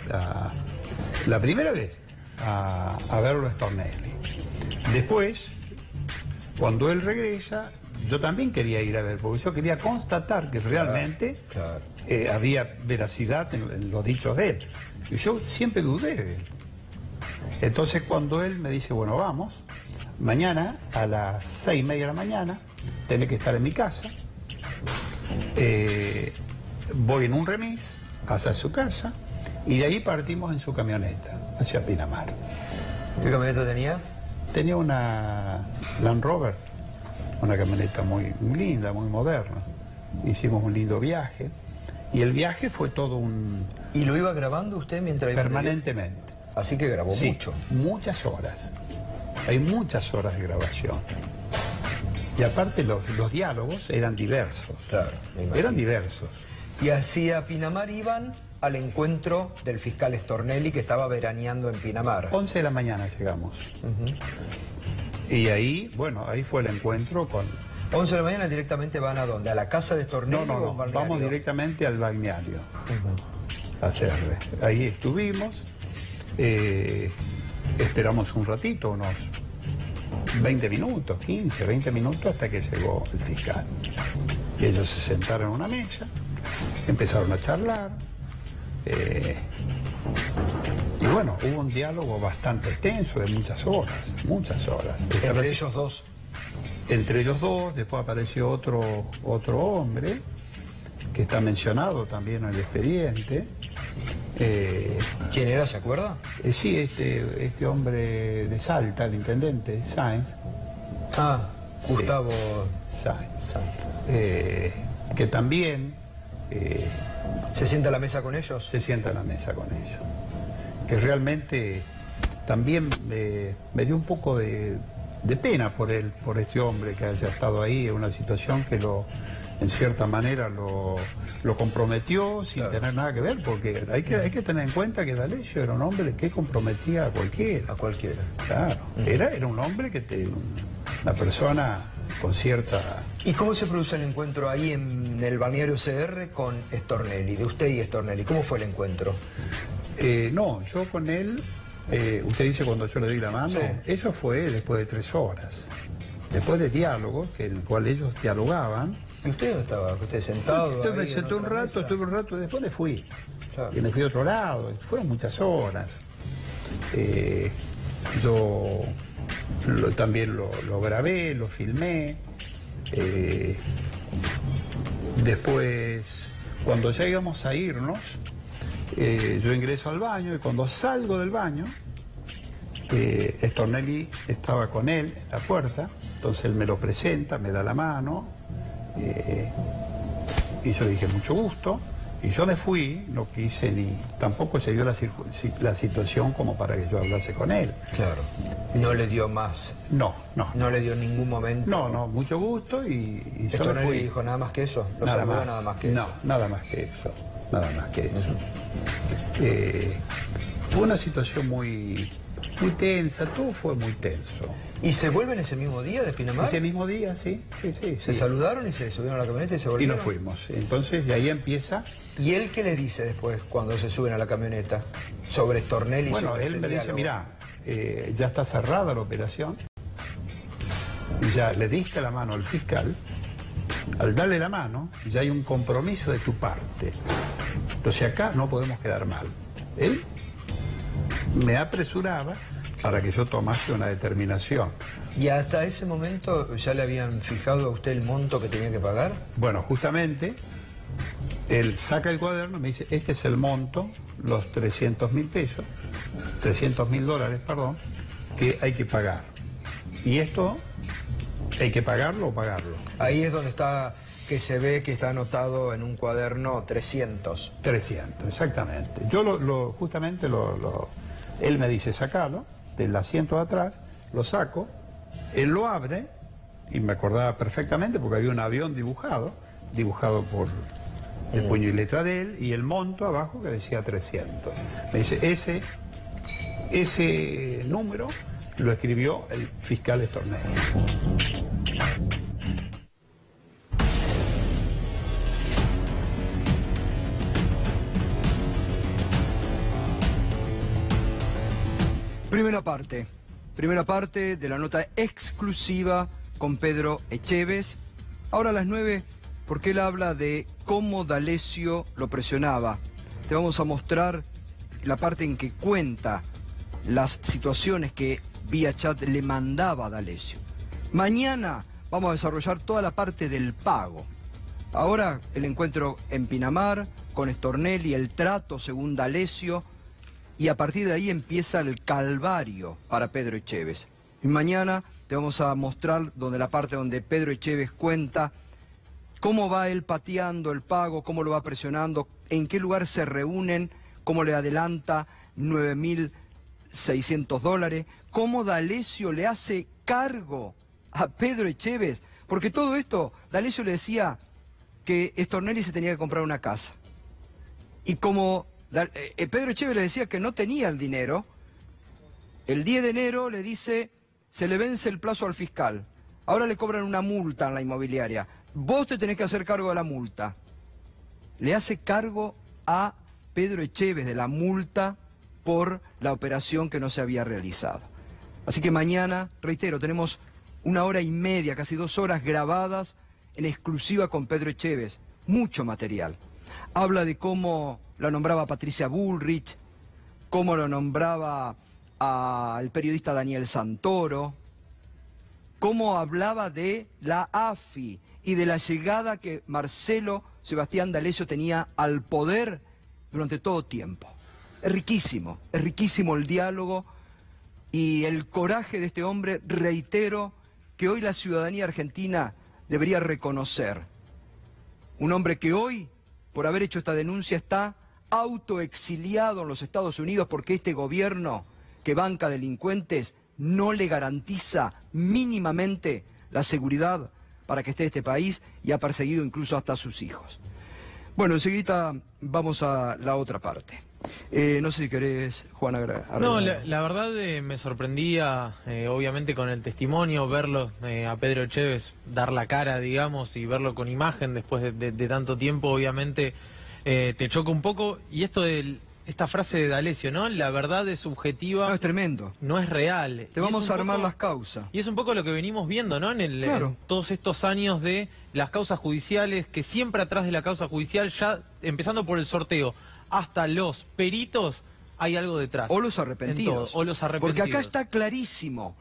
la primera vez, a verlo a Stornelli. Después, cuando él regresa, yo también quería ir a ver, porque yo quería constatar que realmente había veracidad en los dichos de él. Y yo siempre dudé de él. Entonces cuando él me dice, bueno, vamos, mañana a las 6:30 de la mañana, tenés que estar en mi casa, voy en un remis hacia su casa y de ahí partimos en su camioneta hacia Pinamar. ¿Qué camioneta tenía? Tenía una Land Rover, una camioneta muy linda, muy moderna. Hicimos un lindo viaje y el viaje fue todo un... ¿Y lo iba grabando usted mientras iba? Permanentemente. Así que grabó mucho. Muchas horas. Hay muchas horas de grabación. Y aparte los diálogos eran diversos. Claro, me imagino. Eran diversos. Y hacia Pinamar iban al encuentro del fiscal Stornelli que estaba veraneando en Pinamar. 11 de la mañana llegamos. Y ahí, bueno, ahí fue el encuentro con... 11 de la mañana directamente van ¿a dónde? ¿A la casa de Stornelli o un balneario? Vamos directamente al balneario. A Cerre. Ahí estuvimos. Esperamos un ratito, unos 20 minutos, 15, 20 minutos hasta que llegó el fiscal. Y ellos se sentaron en una mesa, empezaron a charlar y bueno, hubo un diálogo bastante extenso de muchas horas, muchas horas. ¿Entre ellos dos? Entre ellos dos, después apareció otro hombre que está mencionado también en el expediente. ¿Quién era, se acuerda? Sí, este hombre de Salta, el intendente, Sáenz. Ah, Gustavo Sáenz. Que también... ¿Se sienta a la mesa con ellos? Se sienta a la mesa con ellos. Que realmente también me dio un poco de pena por este hombre que haya estado ahí en una situación que en cierta manera lo comprometió sin tener nada que ver, porque hay que tener en cuenta que D'Alessio era un hombre que comprometía a cualquiera. A cualquiera. Claro, era un hombre una persona con cierta... ¿Y cómo se produce el encuentro ahí en el balneario CR con Stornelli, de usted y Stornelli? ¿Cómo fue el encuentro? No, yo con él, usted dice cuando yo le di la mano, sí. Eso fue después de 3 horas. Después de diálogos, en el cual ellos dialogaban. ¿Y usted dónde estaba? ¿Usted sentado? Usted me senté un rato, estuve un rato, después me fui. Claro. Y me fui a otro lado, fueron muchas horas. Yo también lo grabé, lo filmé. Después, cuando ya íbamos a irnos, yo ingreso al baño y cuando salgo del baño, Stornelli estaba con él en la puerta, entonces él me lo presenta, me da la mano, y yo dije mucho gusto, y yo me fui, no quise tampoco se dio la situación como para que yo hablase con él. Claro. ¿No le dio más? No. ¿No le dio en ningún momento? No, mucho gusto y yo me fui. Dijo nada más que eso? Nada más que eso. No, nada más que eso. Nada más que eso. Fue una situación muy muy tensa, todo fue muy tenso. ¿Y se vuelven ese mismo día de Pinamar? Ese mismo día, sí. ¿Se saludaron y se subieron a la camioneta y se Y volvieron? nos fuimos. Entonces, de ahí empieza... ¿Y él qué les dice después cuando se suben a la camioneta? Sobre Stornelli y Bueno, sobre él ese me dice, diálogo. mirá, ya está cerrada la operación, ya le diste la mano al fiscal, al darle la mano, ya hay un compromiso de tu parte. Entonces acá no podemos quedar mal. Él me apresuraba para que yo tomase una determinación. ¿Y hasta ese momento ya le habían fijado a usted el monto que tenía que pagar? Bueno, justamente, él saca el cuaderno y me dice, este es el monto, los 300.000 pesos, 300.000 dólares, perdón, que hay que pagar. Y esto, hay que pagarlo o pagarlo. Ahí es donde está, que se ve que está anotado en un cuaderno 300. 300, exactamente. Yo justamente él me dice, sacalo del asiento de atrás, lo saco, él lo abre, y me acordaba perfectamente porque había un avión dibujado por el puño y letra de él, y el monto abajo que decía 300. Me dice, ese número lo escribió el fiscal Stornelli. Primera parte de la nota exclusiva con Pedro Echevez. Ahora a las 9, porque él habla de cómo D'Alessio lo presionaba. Te vamos a mostrar la parte en que cuenta las situaciones que vía chat le mandaba a D'Alessio. Mañana vamos a desarrollar toda la parte del pago. Ahora el encuentro en Pinamar con Stornelli, el trato según D'Alessio, y a partir de ahí empieza el calvario para Pedro Echevez. Y mañana te vamos a mostrar la parte donde Pedro Echevez cuenta cómo va él pateando el pago, cómo lo va presionando, en qué lugar se reúnen, cómo le adelanta 9.600 dólares, cómo D'Alessio le hace cargo a Pedro Echevez, porque todo esto, D'Alessio le decía que Stornelli se tenía que comprar una casa. Y como Pedro Echevez le decía que no tenía el dinero, el 10 de enero le dice, se le vence el plazo al fiscal, ahora le cobran una multa en la inmobiliaria, vos te tenés que hacer cargo de la multa. Le hace cargo a Pedro Echevez de la multa por la operación que no se había realizado. Así que mañana, reitero, tenemos 1 hora y media, casi 2 horas grabadas en exclusiva con Pedro Echevez, mucho material. Habla de cómo la nombraba Patricia Bullrich, cómo lo nombraba al periodista Daniel Santoro, cómo hablaba de la AFI y de la llegada que Marcelo Sebastián D'Alessio tenía al poder durante todo tiempo. Es riquísimo el diálogo y el coraje de este hombre, reitero, que hoy la ciudadanía argentina debería reconocer. Un hombre que hoy, por haber hecho esta denuncia, está autoexiliado en los Estados Unidos porque este gobierno que banca delincuentes no le garantiza mínimamente la seguridad para que esté en este país y ha perseguido incluso hasta a sus hijos. Bueno, enseguida vamos a la otra parte. No sé si querés, Juan, agregar. No, la verdad me sorprendía, obviamente con el testimonio, verlo a Pedro Echevez dar la cara, digamos, y verlo con imagen después de tanto tiempo, obviamente te choca un poco. Y esta frase de D'Alessio, ¿no? La verdad es subjetiva. No, es tremendo. No es real. Te vamos a armar las causas. Y es un poco lo que venimos viendo, ¿no? Claro. En todos estos años de las causas judiciales, que siempre atrás de la causa judicial, ya empezando por el sorteo, hasta los peritos, hay algo detrás. O los arrepentidos. O los arrepentidos. Porque acá está clarísimo.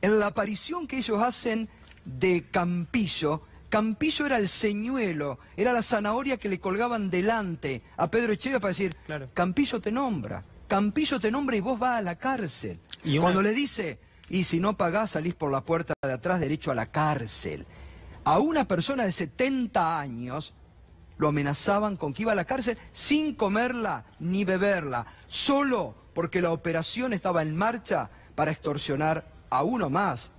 En la aparición que ellos hacen de Campillo, Campillo era el señuelo, era la zanahoria que le colgaban delante a Pedro Echevez para decir, claro, Campillo te nombra y vos vas a la cárcel. Y cuando le dice, y si no pagás salís por la puerta de atrás derecho a la cárcel. A una persona de 70 años lo amenazaban con que iba a la cárcel sin comerla ni beberla, solo porque la operación estaba en marcha para extorsionar a uno más.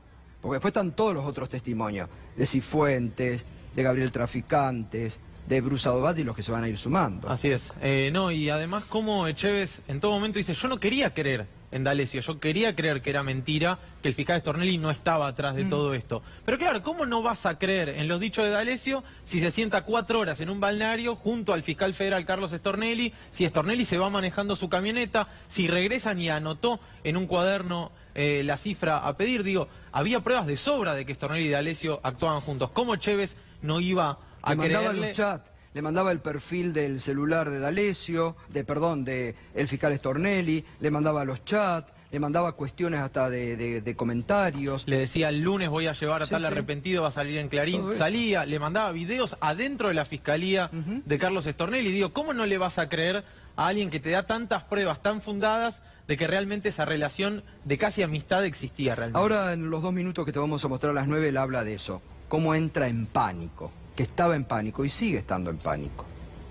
Porque después están todos los otros testimonios, de Cifuentes, de Gabriel Traficantes, de Bruce Adobat y los que se van a ir sumando. Así es. No, y además como Echevez en todo momento dice, yo no quería querer en D'Alessio. Yo quería creer que era mentira, que el fiscal Stornelli no estaba atrás de todo esto. Pero claro, ¿cómo no vas a creer en los dichos de D'Alessio si se sienta 4 horas en un balneario junto al fiscal federal Carlos Stornelli, si Stornelli se va manejando su camioneta, si regresan y anotó en un cuaderno la cifra a pedir? Digo, había pruebas de sobra de que Stornelli y D'Alessio actuaban juntos. ¿Cómo Chévez no iba a creerle? Le mandaba los chats, le mandaba el perfil del celular de D'Alessio, de el fiscal Stornelli, le mandaba los chats, le mandaba cuestiones hasta de comentarios. Le decía, el lunes voy a llevar a tal arrepentido, va a salir en Clarín. Salía, le mandaba videos adentro de la fiscalía de Carlos Stornelli. Digo, ¿cómo no le vas a creer a alguien que te da tantas pruebas tan fundadas de que realmente esa relación de casi amistad existía realmente? Ahora, en los 2 minutos que te vamos a mostrar a las 9, él habla de eso. Cómo entra en pánico, que estaba en pánico y sigue estando en pánico.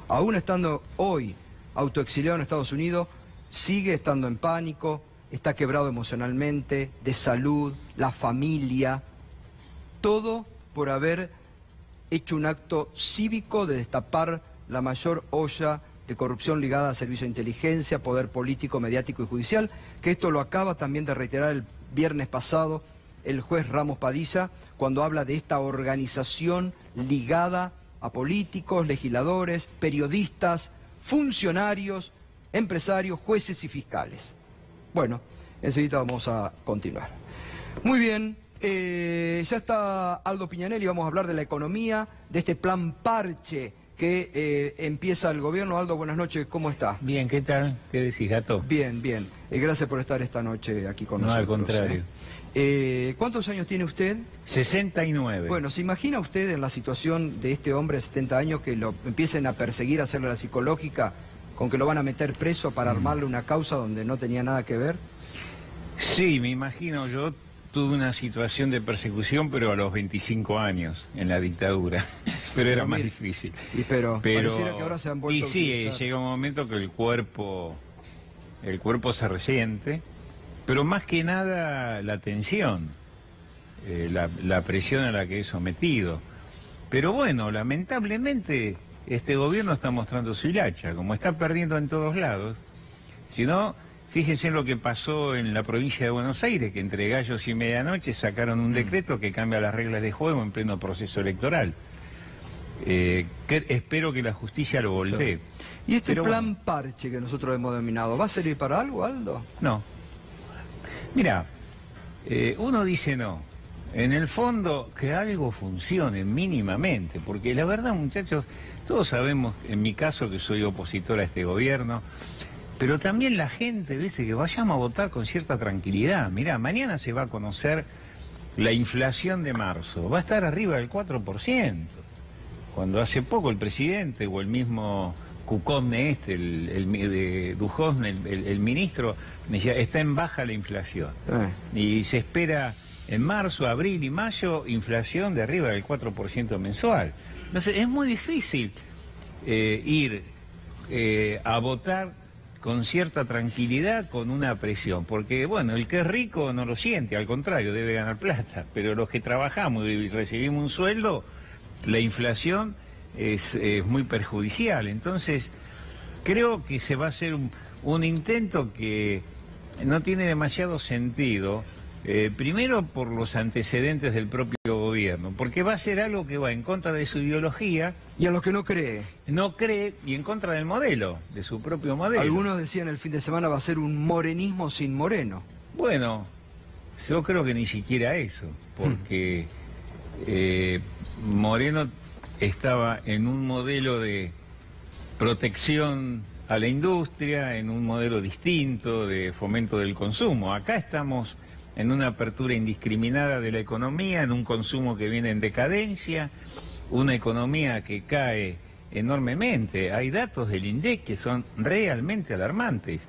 Aún estando hoy autoexiliado en Estados Unidos, sigue estando en pánico, está quebrado emocionalmente, de salud, la familia, todo por haber hecho un acto cívico de destapar la mayor olla de corrupción ligada a servicio de inteligencia, poder político, mediático y judicial, que esto lo acaba también de reiterar el viernes pasado el juez Ramos Padilla, cuando habla de esta organización ligada a políticos, legisladores, periodistas, funcionarios, empresarios, jueces y fiscales. Bueno, enseguida vamos a continuar. Muy bien, ya está Aldo Piñanelli, vamos a hablar de la economía, de este plan parche que empieza el gobierno. Aldo, buenas noches, ¿cómo está? Bien, ¿qué tal? ¿Qué decís, Gato? Bien, bien. Gracias por estar esta noche aquí con nosotros. No, al contrario. ¿Cuántos años tiene usted? 69. Bueno, ¿se imagina usted en la situación de este hombre de 70 años que lo empiecen a perseguir, a hacerle la psicológica, con que lo van a meter preso para armarle una causa donde no tenía nada que ver? Sí, me imagino. Yo tuve una situación de persecución, pero a los 25 años, en la dictadura. Pero era más difícil. Pero pareciera que ahora se han vuelto a utilizar. Llega un momento que el cuerpo se resiente, pero más que nada la tensión, la presión a la que es sometido. Pero bueno, lamentablemente este gobierno está mostrando su hilacha, como está perdiendo en todos lados. Si no, fíjense en lo que pasó en la provincia de Buenos Aires, que entre gallos y medianoche sacaron un decreto que cambia las reglas de juego en pleno proceso electoral. Espero que la justicia lo voltee. ¿Y este plan parche que nosotros hemos denominado, va a servir para algo, Aldo? No. Mira, uno dice no. En el fondo, que algo funcione mínimamente, porque la verdad, muchachos, todos sabemos, en mi caso, que soy opositor a este gobierno, pero también la gente, ¿viste? Que vayamos a votar con cierta tranquilidad. Mirá, mañana se va a conocer la inflación de marzo. Va a estar arriba del 4%. Cuando hace poco el presidente o el mismo Cucone de Dujovne, el ministro, decía, está en baja la inflación. Y se espera en marzo, abril y mayo, inflación de arriba del 4% mensual. Entonces es muy difícil ir a votar con cierta tranquilidad, con una presión, porque bueno, el que es rico no lo siente, al contrario, debe ganar plata, pero los que trabajamos y recibimos un sueldo, la inflación es muy perjudicial. Entonces creo que se va a hacer un intento que no tiene demasiado sentido, primero por los antecedentes del propio gobierno, porque va a ser algo que va en contra de su ideología. Y a los que no cree. No cree, y en contra del modelo, de su propio modelo. Algunos decían el fin de semana va a ser un morenismo sin Moreno. Bueno, yo creo que ni siquiera eso, porque Moreno estaba en un modelo de protección a la industria, en un modelo distinto de fomento del consumo. Acá estamos en una apertura indiscriminada de la economía, en un consumo que viene en decadencia, una economía que cae enormemente. Hay datos del INDEC que son realmente alarmantes.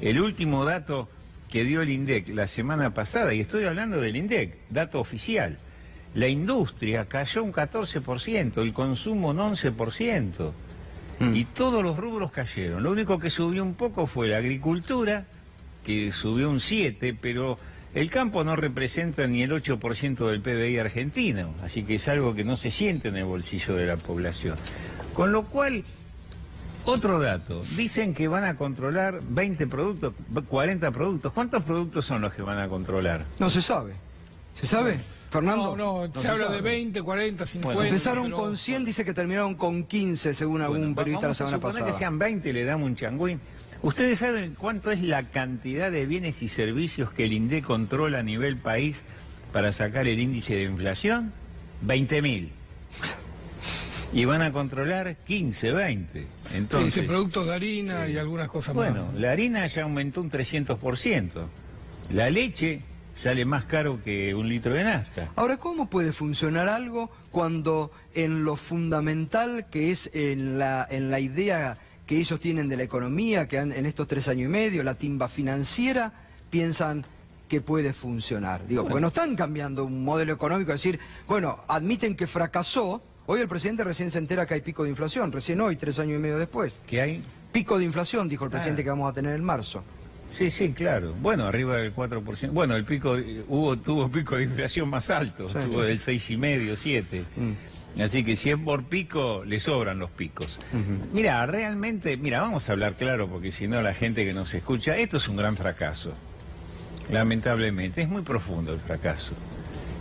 El último dato que dio el INDEC la semana pasada, y estoy hablando del INDEC, dato oficial, la industria cayó un 14%, el consumo un 11%, y todos los rubros cayeron. Lo único que subió un poco fue la agricultura, que subió un 7%, pero el campo no representa ni el 8% del PBI argentino, así que es algo que no se siente en el bolsillo de la población. Con lo cual, Otro dato, dicen que van a controlar 20 productos, 40 productos. ¿Cuántos productos son los que van a controlar? No se sabe. ¿Se sabe, Fernando? No, se habla de 20, 40, 50. Bueno, empezaron pero... con 100, dice que terminaron con 15, según algún periodista la semana vamos a pasada. suponer que sean 20, le damos un changüín. ¿Ustedes saben cuánto es la cantidad de bienes y servicios que el INDEC controla a nivel país para sacar el índice de inflación? 20.000. Y van a controlar 15, 20. Entonces, sí, productos de harina y algunas cosas más. bueno, la harina ya aumentó un 300%. La leche sale más caro que un litro de nafta. Ahora, ¿cómo puede funcionar algo cuando en lo fundamental que es en la idea que ellos tienen de la economía, que en estos 3 años y medio, la timba financiera, piensan que puede funcionar? Digo, porque no están cambiando un modelo económico, es decir, bueno, admiten que fracasó. Hoy el presidente recién se entera que hay pico de inflación, recién hoy, 3 años y medio después. ¿Qué hay? Pico de inflación, dijo el presidente, que vamos a tener en marzo. Sí, sí, claro. Bueno, arriba del 4%. Bueno, el pico tuvo pico de inflación más alto, Sí, tuvo sí. del 6,5, 7. Así que si es por pico, le sobran los picos. Mira, realmente, vamos a hablar claro, porque si no la gente que nos escucha, esto es un gran fracaso. Lamentablemente, es muy profundo el fracaso.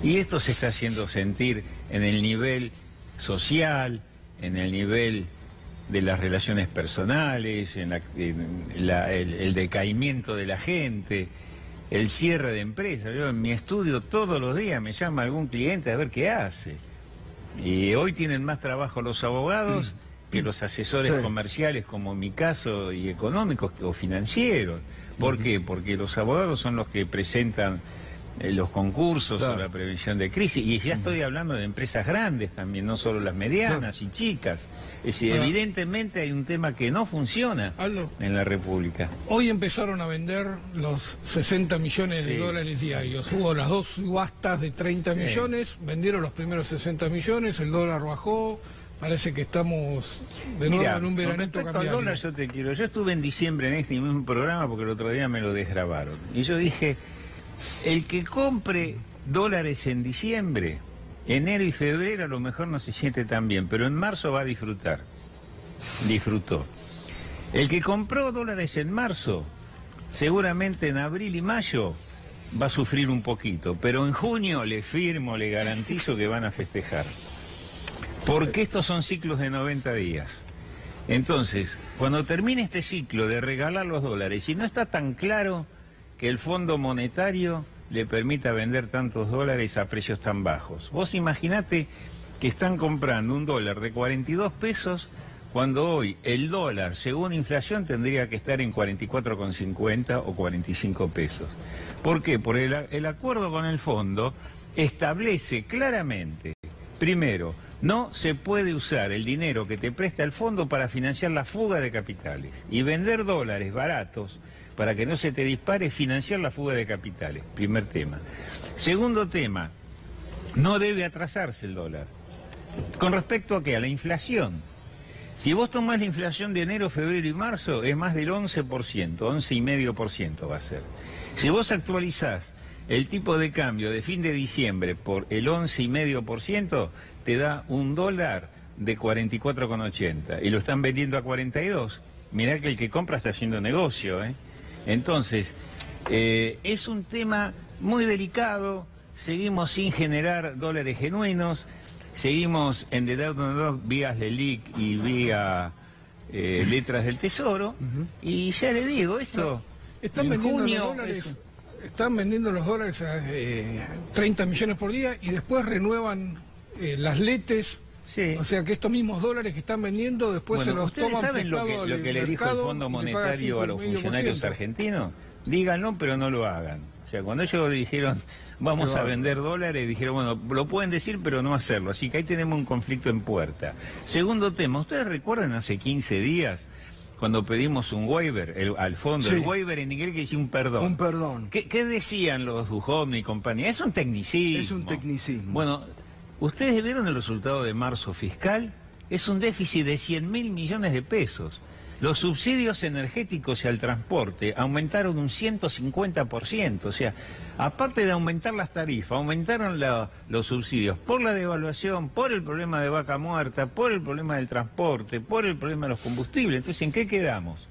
Y esto se está haciendo sentir en el nivel social, en el nivel de las relaciones personales, en el decaimiento de la gente, el cierre de empresas. Yo en mi estudio todos los días me llama algún cliente a ver qué hace. Y hoy tienen más trabajo los abogados que los asesores Sí. comerciales, como en mi caso, y económicos o financieros. ¿Por qué? Porque los abogados son los que presentan los concursos Claro. o la prevención de crisis. Y ya estoy hablando de empresas grandes también, no solo las medianas y chicas. Es decir, Ahora, evidentemente hay un tema que no funciona Aldo, en la República. hoy empezaron a vender los 60 millones de Sí. dólares diarios. Hubo las 2 subastas de 30 Sí. millones, vendieron los primeros 60 millones, el dólar bajó, parece que estamos de nuevo Mira, en un con veranito respecto al cambiario. dólar yo estuve en diciembre en este mismo programa porque el otro día me lo desgrabaron. Y yo dije, el que compre dólares en diciembre, enero y febrero a lo mejor no se siente tan bien, pero en marzo va a disfrutar. Disfrutó. El que compró dólares en marzo, seguramente en abril y mayo va a sufrir un poquito, pero en junio le firmo, le garantizo que van a festejar. Porque estos son ciclos de 90 días. Entonces, cuando termine este ciclo de regalar los dólares, y no está tan claro que el Fondo Monetario le permita vender tantos dólares a precios tan bajos. Vos imaginate que están comprando un dólar de 42 pesos cuando hoy el dólar, según inflación, tendría que estar en 44,50 o 45 pesos. ¿Por qué? Porque el acuerdo con el fondo establece claramente, primero, no se puede usar el dinero que te presta el fondo para financiar la fuga de capitales. Y vender dólares baratos para que no se te dispare, financiar la fuga de capitales. Primer tema. Segundo tema, no debe atrasarse el dólar. ¿Con respecto a qué? A la inflación. Si vos tomás la inflación de enero, febrero y marzo, es más del 11%, 11,5% va a ser. Si vos actualizás el tipo de cambio de fin de diciembre por el 11,5%, te da un dólar de 44,80 y lo están vendiendo a 42. Mirá que el que compra está haciendo negocio, ¿eh? Entonces, es un tema muy delicado, seguimos sin generar dólares genuinos, seguimos endeudándonos vías de LELIQ y vía letras del Tesoro, y ya le digo, esto Están en vendiendo junio los dólares, están vendiendo los dólares a 30 millones por día y después renuevan las letes. Sí. O sea que estos mismos dólares que están vendiendo después Bueno, se los ¿ustedes toman saben lo prestado que al le dijo el mercado Fondo y le pagan Monetario a los 5,5%? funcionarios argentinos? Díganlo, pero no lo hagan. O sea, cuando ellos dijeron, vamos a vender dólares, dijeron, bueno, lo pueden decir, pero no hacerlo. Así que ahí tenemos un conflicto en puerta. Segundo tema, ¿ustedes recuerdan hace 15 días cuando pedimos un waiver al fondo? Sí. El waiver en inglés que dice un perdón. Un perdón. ¿Qué decían los Duhovne y compañía? Es un tecnicismo. Es un tecnicismo. Bueno, ¿ustedes vieron el resultado de marzo fiscal? Es un déficit de 100.000 millones de pesos. Los subsidios energéticos y al transporte aumentaron un 150%. O sea, aparte de aumentar las tarifas, aumentaron los subsidios por la devaluación, por el problema de vaca muerta, por el problema del transporte, por el problema de los combustibles. Entonces, ¿en qué quedamos?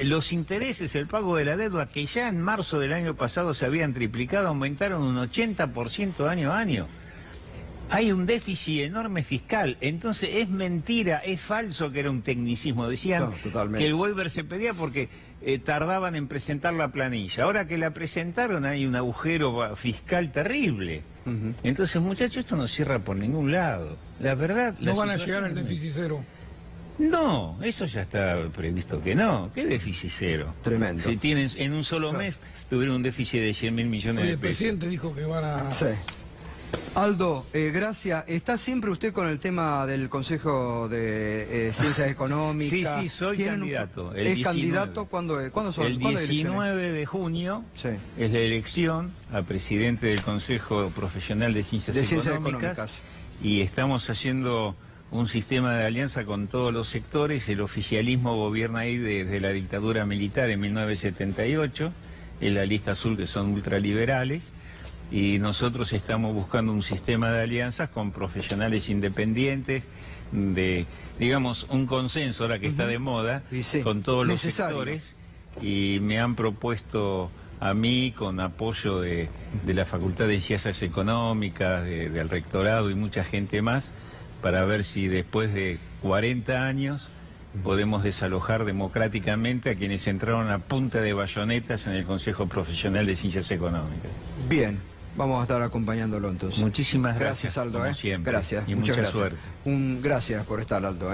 Los intereses, el pago de la deuda, que ya en marzo del año pasado se habían triplicado, aumentaron un 80% año a año. Hay un déficit enorme fiscal, entonces es mentira, es falso que era un tecnicismo. Decían que el waiver se pedía porque tardaban en presentar la planilla. Ahora que la presentaron hay un agujero fiscal terrible. Entonces, muchachos, esto no cierra por ningún lado. La verdad... No van a llegar al déficit cero. No, eso ya está previsto que no. ¿Qué déficit cero? Tremendo. Si tienen en un solo mes tuvieron un déficit de 100.000 millones de pesos. El presidente dijo que van a... Sí. Aldo, gracias. ¿Está siempre usted con el tema del Consejo de Ciencias Económicas? Sí, soy candidato. ¿Es candidato? ¿Cuándo son? El 19 de junio es la elección a presidente del Consejo Profesional de Ciencias Económicas. Y estamos haciendo un sistema de alianza con todos los sectores. El oficialismo gobierna ahí desde la dictadura militar en 1978. Es la lista azul, que son ultraliberales. Y nosotros estamos buscando un sistema de alianzas con profesionales independientes, de, digamos, un consenso ahora que está de moda, con todos los sectores. Y me han propuesto a mí, con apoyo de la Facultad de Ciencias Económicas, del rectorado y mucha gente más, para ver si después de 40 años podemos desalojar democráticamente a quienes entraron a punta de bayonetas en el Consejo Profesional de Ciencias Económicas. Bien, vamos a estar acompañándolo entonces. Muchísimas gracias, Aldo. Como siempre. Gracias, y muchas mucha gracias. suerte. Gracias por estar, Aldo.